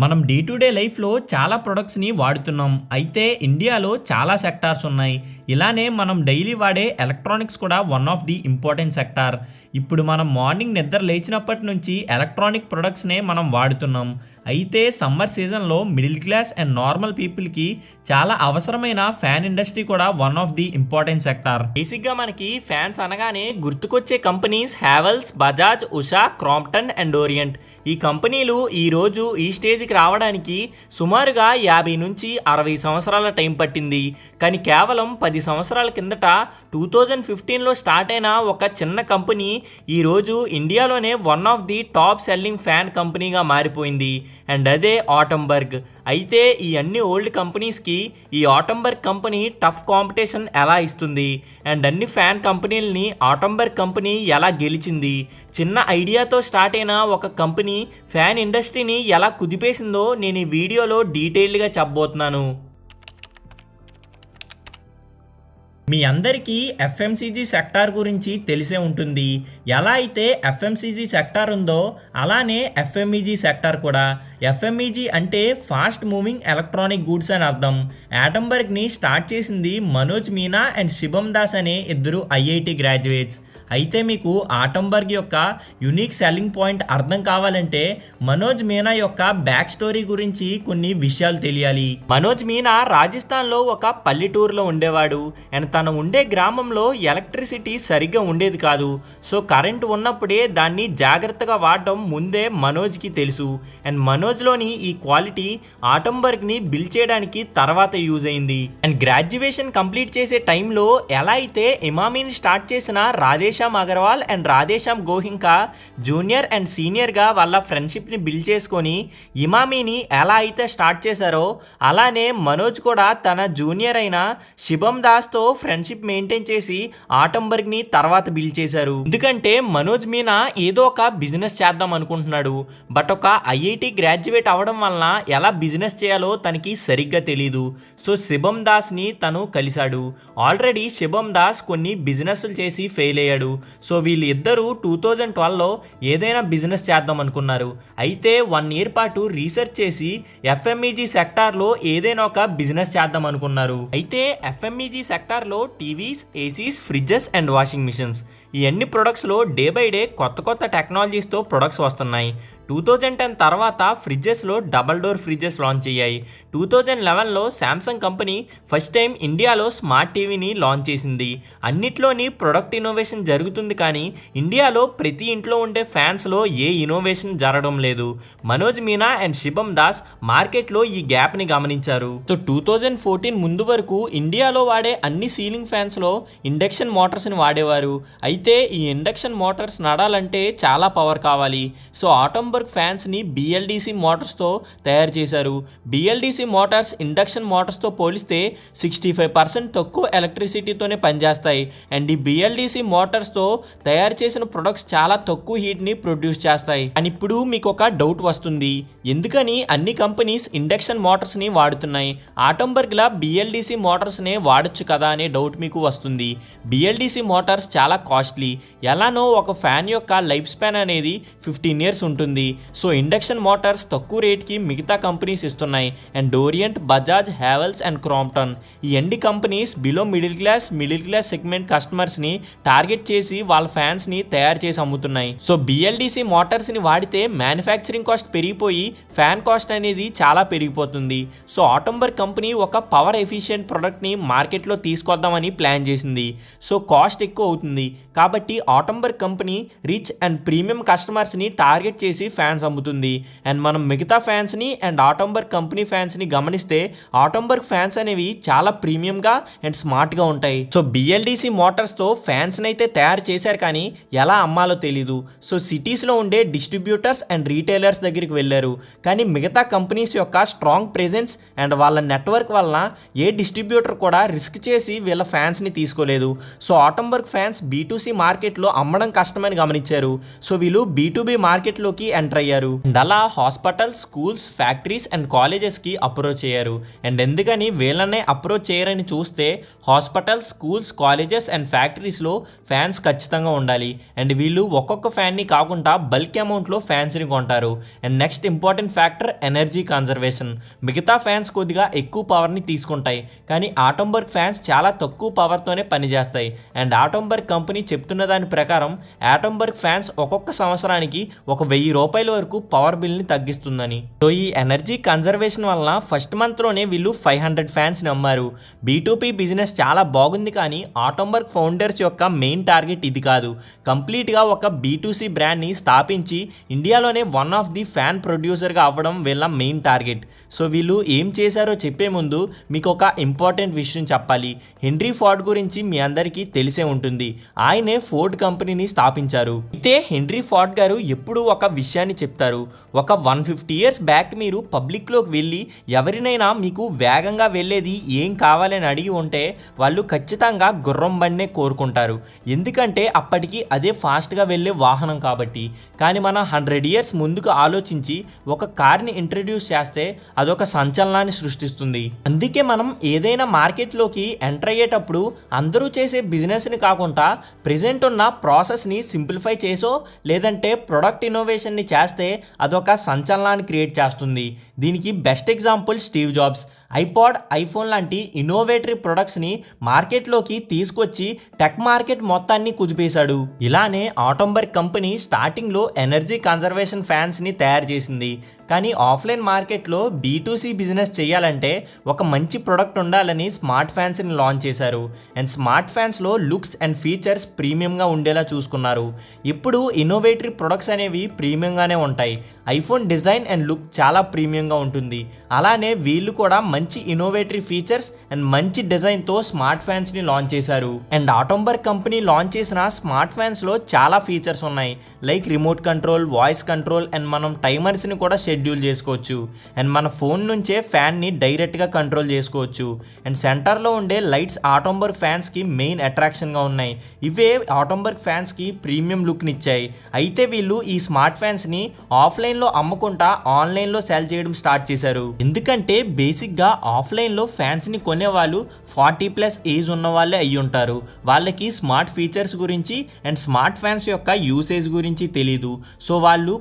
మనం day to day లైఫ్లో చాలా ప్రొడక్ట్స్ని వాడుతున్నాం. అయితే ఇండియాలో చాలా సెక్టార్స్ ఉన్నాయి. ఇలానే మనం డైలీ వాడే ఎలక్ట్రానిక్స్ కూడా one of the important sector. ఇప్పుడు మనం మార్నింగ్ నిద్ర లేచినప్పటి నుంచి ఎలక్ట్రానిక్ ప్రొడక్ట్స్నే మనం వాడుతున్నాం. అయితే సమ్మర్ సీజన్లో మిడిల్ క్లాస్ అండ్ నార్మల్ పీపుల్కి చాలా అవసరమైన ఫ్యాన్ ఇండస్ట్రీ కూడా one of the important sector. బేసిక్గా మనకి ఫ్యాన్స్ అనగానే గుర్తుకొచ్చే companies Havells, Bajaj, Usha, Crompton and orient. ఈ కంపెనీలు ఈరోజు ఈ స్టేజ్కి రావడానికి సుమారుగా 50 నుంచి 60 సంవత్సరాల టైం పట్టింది. కానీ కేవలం 10 సంవత్సరాల కిందట 2015లో స్టార్ట్ అయిన ఒక చిన్న కంపెనీ ఈరోజు ఇండియాలోనే one of the top selling fan కంపెనీగా మారిపోయింది. అండ్ అదే ఆటంబర్గ్. అయితే ఈ అన్ని ఓల్డ్ కంపెనీస్కి ఈ ఆటంబర్గ్ కంపెనీ టఫ్ కాంపిటీషన్ ఎలా ఇస్తుంది అండ్ అన్ని ఫ్యాన్ కంపెనీలని ఆటంబర్గ్ కంపెనీ ఎలా గెలిచింది, చిన్న ఐడియాతో స్టార్ట్ అయిన ఒక కంపెనీ ఫ్యాన్ ఇండస్ట్రీని ఎలా కుదిపేసిందో నేను ఈ వీడియోలో డీటెయిల్డ్గా చెప్పబోతున్నాను. మీ అందరికీ ఎఫ్ఎంసీజీ సెక్టార్ గురించి తెలిసే ఉంటుంది. ఎలా అయితే ఎఫ్ఎంసీజీ సెక్టార్ ఉందో అలానే ఎఫ్ఎంఈజీ సెక్టార్ కూడా. ఎఫ్ఎంఈజీ అంటే ఫాస్ట్ మూవింగ్ ఎలక్ట్రానిక్ గూడ్స్ అని అర్థం. ఆటంబర్గ్ని స్టార్ట్ చేసింది మనోజ్ మీనా అండ్ శివం దాస్ అనే ఇద్దరు ఐఐటి గ్రాడ్యుయేట్స్. అయితే మీకు ఆటంబర్గ్ యొక్క యునిక్ సెల్లింగ్ పాయింట్ అర్థం కావాలంటే మనోజ్ మీనా యొక్క బ్యాక్ స్టోరీ గురించి కొన్ని విషయాలు తెలియాలి. మనోజ్ మీనా రాజస్థాన్లో ఒక పల్లెటూరులో ఉండేవాడు. అండ్ తను ఉండే గ్రామంలో ఎలక్ట్రిసిటీ సరిగ్గా ఉండేది కాదు. సో కరెంటు ఉన్నప్పుడే దాన్ని జాగ్రత్తగా వాడటం ముందే మనోజ్కి తెలుసు. అండ్ మనోజ్లోని ఈ క్వాలిటీ ఆటంబర్గ్ని బిల్డ్ చేయడానికి తర్వాత యూజ్ అయింది. అండ్ గ్రాడ్యుయేషన్ కంప్లీట్ చేసే టైంలో ఎలా అయితే ఇమామీని స్టార్ట్ చేసిన Radheshyam Agarwal and Radheshyam Goenka junior and సీనియర్గా వాళ్ళ ఫ్రెండ్షిప్ని బిల్డ్ చేసుకొని ఇమామీని ఎలా అయితే స్టార్ట్ చేశారో అలానే మనోజ్ కూడా తన జూనియర్ అయిన శివం దాస్తో ఫ్రెండ్షిప్ మెయింటైన్ చేసి ఆటంబర్గ్ని తర్వాత బిల్డ్ చేశారు. ఎందుకంటే మనోజ్ మీనా ఏదో ఒక బిజినెస్ చేద్దాం అనుకుంటున్నాడు. బట్ ఒక ఐఐటి గ్రాడ్యుయేట్ అవ్వడం వలన ఎలా బిజినెస్ చేయాలో తనకి సరిగ్గా తెలీదు. సో శివం దాస్ని తను కలిశాడు. ఆల్రెడీ శివం దాస్ కొన్ని బిజినెస్లు చేసి ఫెయిల్ అయ్యాడు. సో వీళ్ళు ఇద్దరు 2012లో ఏదైనా బిజినెస్ చేద్దాం అనుకున్నారు. అయితే 1 ఇయర్ పాటు రీసెర్చ్ చేసి ఎఫ్ఎంఈజీ సెక్టార్లో ఏదైనా ఒక బిజినెస్ చేద్దాం అనుకున్నారు. అయితే ఎఫ్ఎంఈజీ సెక్టార్లో TVs, ACs, fridges and washing machines ఈ అన్ని ప్రొడక్ట్స్లో డే బై డే కొత్త టెక్నాలజీస్తో ప్రొడక్ట్స్ వస్తున్నాయి. 2010 తర్వాత ఫ్రిడ్జెస్లో డబల్ డోర్ ఫ్రిడ్జెస్ లాంచ్ అయ్యాయి. 2011లో శాంసంగ్ కంపెనీ ఫస్ట్ టైం ఇండియాలో స్మార్ట్ టీవీని లాంచ్ చేసింది. అన్నిట్లోని ప్రొడక్ట్ ఇన్నోవేషన్ జరుగుతుంది, కానీ ఇండియాలో ప్రతి ఇంట్లో ఉండే ఫ్యాన్స్లో ఏ ఇన్నోవేషన్ జరగడం లేదు. మనోజ్ మీనా అండ్ శివం దాస్ మార్కెట్లో ఈ గ్యాప్ని గమనించారు. సో 2014 ముందు వరకు ఇండియాలో వాడే అన్ని సీలింగ్ ఫ్యాన్స్లో ఇండక్షన్ మోటార్స్ని వాడేవారు. అయితే ఈ ఇండక్షన్ మోటార్స్ నడాలంటే చాలా పవర్ కావాలి. సో ఆటంబర్గ్ ఫ్యాన్స్ని బిఎల్డిసి మోటార్స్తో తయారు చేశారు. బిఎల్డిసి మోటార్స్ ఇండక్షన్ మోటార్స్తో పోలిస్తే 65% తక్కువ ఎలక్ట్రిసిటీతోనే పనిచేస్తాయి. అండ్ ఈ బిఎల్డిసి మోటార్స్తో తయారు చేసిన ప్రొడక్ట్స్ చాలా తక్కువ హీట్ని ప్రొడ్యూస్ చేస్తాయి. అని ఇప్పుడు మీకు ఒక డౌట్ వస్తుంది, ఎందుకని అన్ని కంపెనీస్ ఇండక్షన్ మోటార్స్ని వాడుతున్నాయి, ఆటంబర్గ్లా బిఎల్డిసి మోటార్స్నే వాడచ్చు కదా అనే డౌట్ మీకు వస్తుంది. బిఎల్డిసి మోటార్స్ చాలా కాస్ట్లీ. ఎలానో ఒక ఫ్యాన్ యొక్క లైఫ్ స్పాన్ అనేది 15 ఇయర్స్ ఉంటుంది. సో ఇండక్షన్ మోటార్స్ తక్కువ రేట్కి మిగతా కంపెనీస్ ఇస్తున్నాయి. And Orient, Bajaj, Havells and Crompton ఈ ఎన్ని companies below middle class segment కస్టమర్స్ని టార్గెట్ చేసి వాళ్ళ ఫ్యాన్స్ని తయారు చేసి అమ్ముతున్నాయి. సో బిఎల్డిసి మోటార్స్ని వాడితే మ్యానుఫ్యాక్చరింగ్ కాస్ట్ పెరిగిపోయి ఫ్యాన్ కాస్ట్ అనేది చాలా పెరిగిపోతుంది. సో ఆటంబర్గ్ కంపెనీ ఒక పవర్ ఎఫిషియెంట్ ప్రోడక్ట్ని మార్కెట్లో తీసుకొద్దామని ప్లాన్ చేసింది. సో కాస్ట్ ఎక్కువ అవుతుంది కాబట్టి Atomberg company rich and premium కస్టమర్స్ని టార్గెట్ చేసి ఫ్యాన్స్ అమ్ముతుంది. అండ్ మనం మిగతా ఫ్యాన్స్ని అండ్ ఆటంబర్గ్ కంపెనీ ఫ్యాన్స్ని గమనిస్తే ఆటంబర్గ్ ఫ్యాన్స్ అనేవి చాలా ప్రీమియంగా అండ్ స్మార్ట్గా ఉంటాయి. సో బిఎల్డిసి మోటార్స్తో ఫ్యాన్స్ని అయితే తయారు చేశారు, కానీ ఎలా అమ్మాలో తెలీదు. సో సిటీస్లో ఉండే డిస్ట్రిబ్యూటర్స్ అండ్ రీటైలర్స్ దగ్గరికి వెళ్ళారు, కానీ మిగతా కంపెనీస్ యొక్క స్ట్రాంగ్ ప్రెజెన్స్ అండ్ వాళ్ళ నెట్వర్క్ వలన ఏ డిస్ట్రిబ్యూటర్ కూడా రిస్క్ చేసి వీళ్ళ ఫ్యాన్స్ని తీసుకోలేదు. So Atomberg fans B2C B2C మార్కెట్లో అమ్మడం కష్టమని గమనించారు. సో వీళ్ళు B2B మార్కెట్లోకి ఎంటర్ అయ్యారు. అండ్ అలా హాస్పిటల్, స్కూల్స్, ఫ్యాక్టరీస్ అండ్ కాలేజెస్కి అప్రోచ్ అయ్యారు. అండ్ ఎందుకని వీళ్ళనే అప్రోచ్ చేయరని చూస్తే హాస్పిటల్, స్కూల్స్, కాలేజెస్ అండ్ ఫ్యాక్టరీస్లో ఫ్యాన్స్ ఖచ్చితంగా ఉండాలి. అండ్ వీళ్ళు ఒక్కొక్క ఫ్యాన్ని కాకుండా బల్క్ అమౌంట్లో ఫ్యాన్స్ని కొంటారు. And next important factor energy conservation. మిగతా ఫ్యాన్స్ కొద్దిగా ఎక్కువ పవర్ని తీసుకుంటాయి, కానీ ఆటంబర్గ్ ఫ్యాన్స్ చాలా తక్కువ పవర్తోనే పనిచేస్తాయి. అండ్ ఆటంబర్గ్ కంపెనీ చెప్తున్న దాని ప్రకారం ఆటంబర్గ్ ఫ్యాన్స్ ఒక్కొక్క సంవత్సరానికి ఒక ₹1000 వరకు పవర్ బిల్ని తగ్గిస్తుందని. సో ఈ ఎనర్జీ కన్జర్వేషన్ వలన ఫస్ట్ మంత్లోనే వీళ్ళు 500 ఫ్యాన్స్ని అమ్మారు. B2B బిజినెస్ చాలా బాగుంది, కానీ ఆటంబర్గ్ ఫౌండర్స్ యొక్క మెయిన్ టార్గెట్ ఇది కాదు. కంప్లీట్గా ఒక B2C బ్రాండ్ని స్థాపించి ఇండియాలోనే వన్ ఆఫ్ ది ఫ్యాన్ ప్రొడ్యూసర్గా అవ్వడం వీళ్ళ మెయిన్ టార్గెట్. సో వీళ్ళు ఏం చేశారో చెప్పే ముందు మీకు ఒక ఇంపార్టెంట్ విషయం చెప్పాలి. హెన్రీ ఫోర్డ్ గురించి మీ అందరికీ తెలిసే ఉంటుంది. ఆయనే ఫోర్డ్ కంపెనీని స్థాపించారు. అయితే హెన్రీ ఫోర్డ్ గారు ఎప్పుడు ఒక విషయాన్ని చెప్తారు. ఒక 150 ఇయర్స్ బ్యాక్ మీరు పబ్లిక్లోకి వెళ్ళి ఎవరినైనా మీకు వేగంగా వెళ్ళేది ఏం కావాలని అడిగి ఉంటే వాళ్ళు ఖచ్చితంగా గుర్రం బండినే కోరుకుంటారు. ఎందుకంటే అప్పటికి అదే ఫాస్ట్గా వెళ్ళే వాహనం కాబట్టి. కానీ మన 100 ఇయర్స్ ముందుకు ఆలోచించి ఒక కార్ని ఇంట్రడ్యూస్ చేస్తే అదొక సంచలనాన్ని సృష్టిస్తుంది. అందుకే మనం ఏదైనా మార్కెట్లోకి ఎంటర్ అయ్యేటప్పుడు అందరూ చేసే బిజినెస్ని కాకుండా ప్రెజెంట్ ఉన్న ప్రాసెస్ని సింప్లిఫై చేసో లేదంటే ప్రొడక్ట్ ఇన్నోవేషన్ని చేస్తే అదొక సంచలనాన్ని క్రియేట్ చేస్తుంది. దీనికి best example Steve jobs. IPod, iPhone లాంటి ఇన్నోవేటరీ ప్రొడక్ట్స్ని మార్కెట్లోకి తీసుకొచ్చి టెక్ మార్కెట్ మొత్తాన్ని కుదిపేశాడు. ఇలానే ఆటంబర్గ్ కంపెనీ స్టార్టింగ్లో ఎనర్జీ కన్జర్వేషన్ ఫ్యాన్స్ని తయారు చేసింది. కానీ ఆఫ్లైన్ మార్కెట్లో B2C బిజినెస్ చేయాలంటే ఒక మంచి ప్రొడక్ట్ ఉండాలని స్మార్ట్ ఫ్యాన్స్ని లాంచ్ చేశారు. అండ్ స్మార్ట్ ఫ్యాన్స్లో లుక్స్ అండ్ ఫీచర్స్ ప్రీమియంగా ఉండేలా చూసుకున్నారు. ఇప్పుడు ఇన్నోవేటరీ ప్రొడక్ట్స్ అనేవి ప్రీమియంగానే ఉంటాయి. ఐఫోన్ డిజైన్ అండ్ లుక్ చాలా ప్రీమియంగా ఉంటుంది. అలానే వీళ్ళు కూడా మంచి ఇన్నోవేటరీ ఫీచర్స్ అండ్ మంచి డిజైన్తో స్మార్ట్ ఫ్యాన్స్ని లాంచ్ చేశారు. అండ్ ఆటంబర్గ్ కంపెనీ లాంచ్ చేసిన స్మార్ట్ ఫ్యాన్స్లో చాలా ఫీచర్స్ ఉన్నాయి. Like remote control, voice control and మనం టైమర్స్ని కూడా షెడ్యూల్ చేసుకోవచ్చు. అండ్ మన ఫోన్ నుంచే ఫ్యాన్ని డైరెక్ట్గా కంట్రోల్ చేసుకోవచ్చు. అండ్ సెంటర్లో ఉండే లైట్స్ ఆటంబర్గ్ ఫ్యాన్స్కి మెయిన్ అట్రాక్షన్గా ఉన్నాయి. ఇవే ఆటంబర్గ్ ఫ్యాన్స్కి ప్రీమియం లుక్ని ఇచ్చాయి. అయితే వీళ్ళు ఈ స్మార్ట్ ఫ్యాన్స్ని ఆఫ్లైన్లో అమ్మకుండా ఆన్లైన్లో సేల్ చేయడం స్టార్ట్ చేశారు. ఎందుకంటే బేసిక్గా ఆఫ్లైన్లో ఫ్యాన్స్ని కొనేవాళ్ళు 40+ ఏజ్ ఉన్న వాళ్ళే అయ్యి ఉంటారు. వాళ్ళకి స్మార్ట్ ఫీచర్స్ గురించి అండ్ స్మార్ట్ ఫ్యాన్స్ యొక్క యూసేజ్ గురించి తెలీదు. సో వాళ్ళు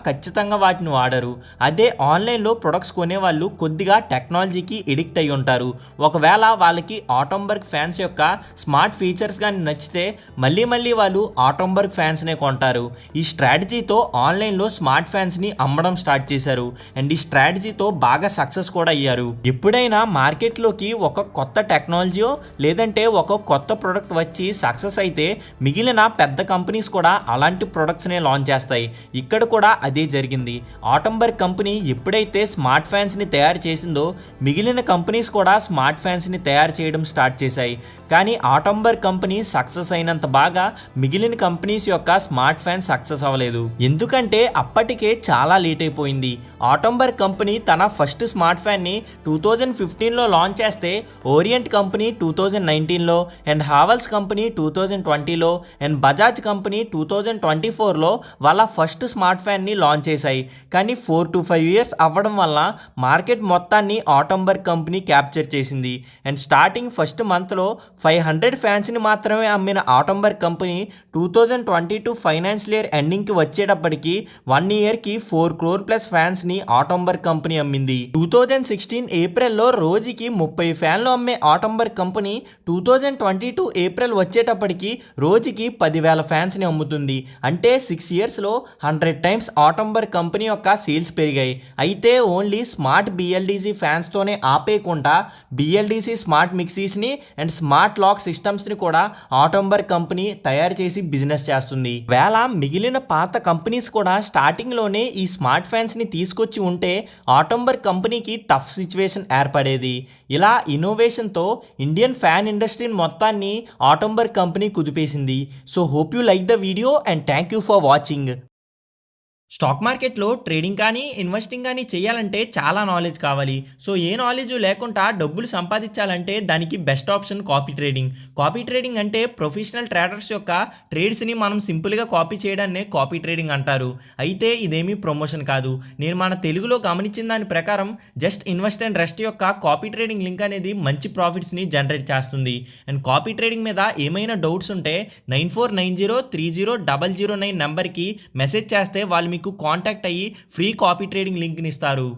ఖచ్చితంగా వాటిని వాడరు. అదే ఆన్లైన్లో ప్రొడక్ట్స్ కొనేవాళ్ళు కొద్దిగా టెక్నాలజీకి ఎడిక్ట్ అయ్యి ఉంటారు. ఒకవేళ వాళ్ళకి ఆటంబర్గ్ ఫ్యాన్స్ యొక్క స్మార్ట్ ఫీచర్స్ కానీ నచ్చితే మళ్ళీ వాళ్ళు ఆటంబర్గ్ ఫ్యాన్స్నే కొంటారు. ఈ స్ట్రాటజీతో ఆన్లైన్లో స్మార్ట్ ఫ్యాన్స్ని అమ్మడం స్టార్ట్ చేశారు. అండ్ ఈ స్ట్రాటజీతో బాగా సక్సెస్ కూడా అయ్యారు. ఎప్పుడైనా మార్కెట్లోకి ఒక కొత్త టెక్నాలజీయో లేదంటే ఒక కొత్త ప్రొడక్ట్ వచ్చి సక్సెస్ అయితే మిగిలిన పెద్ద కంపెనీస్ కూడా అలాంటి ప్రొడక్ట్స్నే లాంచ్ చేస్తాయి. ఇక్కడ కూడా అదే జరిగింది. ఆటంబర్గ్ కంపెనీ ఎప్పుడైతే స్మార్ట్ ఫ్యాన్స్ని తయారు చేసిందో మిగిలిన కంపెనీస్ కూడా స్మార్ట్ ఫ్యాన్స్ని తయారు చేయడం స్టార్ట్ చేశాయి. కానీ ఆటంబర్గ్ కంపెనీ సక్సెస్ అయినంత బాగా మిగిలిన కంపెనీస్ యొక్క స్మార్ట్ ఫ్యాన్స్ సక్సెస్ అవ్వలేదు. ఎందుకంటే అప్పటికే చాలా లేట్ అయిపోయింది. ఆటంబర్గ్ కంపెనీ తన ఫస్ట్ స్మార్ట్ ఫ్యాన్ని 2015లో లాంచ్ చేస్తే ఓరియంట్ కంపెనీ 2019లో అండ్ హావెల్స్ కంపెనీ 2020లో అండ్ బజాజ్ కంపెనీ 2024లో వాళ్ళ ఫస్ట్ స్మార్ట్ ఫ్యాన్ని లాంచ్ చేశాయి. కానీ 4 to 5 ఇయర్స్ అవ్వడం వల్ల మార్కెట్ మొత్తాన్ని ఆటంబర్గ్ కంపెనీ క్యాప్చర్ చేసింది. అండ్ స్టార్టింగ్ ఫస్ట్ మంత్లో 500 ఫ్యాన్స్ని మాత్రమే అమ్మిన ఆటంబర్గ్ కంపెనీ 2022 ఫైనాన్షియల్ ఇయర్ ఎండింగ్కి వచ్చేటప్పటికి 1 ఇయర్కి 4 crore+ ఫ్యాన్స్ని ఆటంబర్గ్ కంపెనీ అమ్మింది. 2016 ఏప్రిల్లో రోజుకి 30 ఫ్యాన్లు అమ్మే ఆటంబర్గ్ కంపెనీ 2022 ఏప్రిల్ వచ్చేటప్పటికి రోజుకి 10,000 ఫ్యాన్స్ని అమ్ముతుంది. అంటే 6 ఇయర్స్లో 100 టైమ్స్ ఆటంబర్గ్ కంపెనీ యొక్క సేల్స్ పెరిగాయి. అయితే ఓన్లీ స్మార్ట్ BLDC ఫ్యాన్స్తోనే ఆపేయకుండా BLDC స్మార్ట్ మిక్సీస్ని అండ్ స్మార్ట్ లాక్ సిస్టమ్స్ని కూడా ఆటంబర్గ్ కంపెనీ తయారు చేసి బిజినెస్ చేస్తుంది. వేళ మిగిలిన పాత కంపెనీస్ కూడా స్టార్టింగ్లోనే ఈ స్మార్ట్ ఫ్యాన్స్ని తీసుకొచ్చి ఉంటే ఆటంబర్గ్ కంపెనీకి టఫ్ సిచ్యువేషన్ ఏర్పడేది. ఇలా ఇన్నోవేషన్తో ఇండియన్ ఫ్యాన్ ఇండస్ట్రీని మొత్తాన్ని ఆటంబర్గ్ కంపెనీ కుదిపేసింది. So hope you like the video and thank you for watching. Stock మార్కెట్‌లో ట్రేడింగ్ కానీ, ఇన్వెస్టింగ్ కానీ చేయాలంటే చాలా నాలెడ్జ్ కావాలి. సో, ఏ నాలెడ్జు లేకుండా డబ్బులు సంపాదించాలంటే దానికి best option copy trading. Copy trading అంటే ప్రొఫెషనల్ ట్రేడర్స్ యొక్క ట్రేడ్స్‌ని మనం సింపుల్‌గా కాపీ చేయడాన్నే కాపీ ట్రేడింగ్ అంటారు. అయితే ఇదేమీ ప్రమోషన్ కాదు. నేను మన తెలుగులో గమనించిన దాని ప్రకారం జస్ట్ ఇన్వెస్ట్ అండ్ రెస్ట్ యొక్క కాపీ ట్రేడింగ్ లింక్ అనేది మంచి ప్రాఫిట్స్‌ని జనరేట్ చేస్తుంది. అండ్ కాపీ ట్రేడింగ్ మీద ఏమైనా డౌట్స్ ఉంటే 9490300009 నంబర్‌కి మెసేజ్ చేస్తే వాళ్ళు మీకు కాంటాక్ట్ అయ్యి ఫ్రీ కాపీ ట్రేడింగ్ లింక్‌ని ఇస్తారు.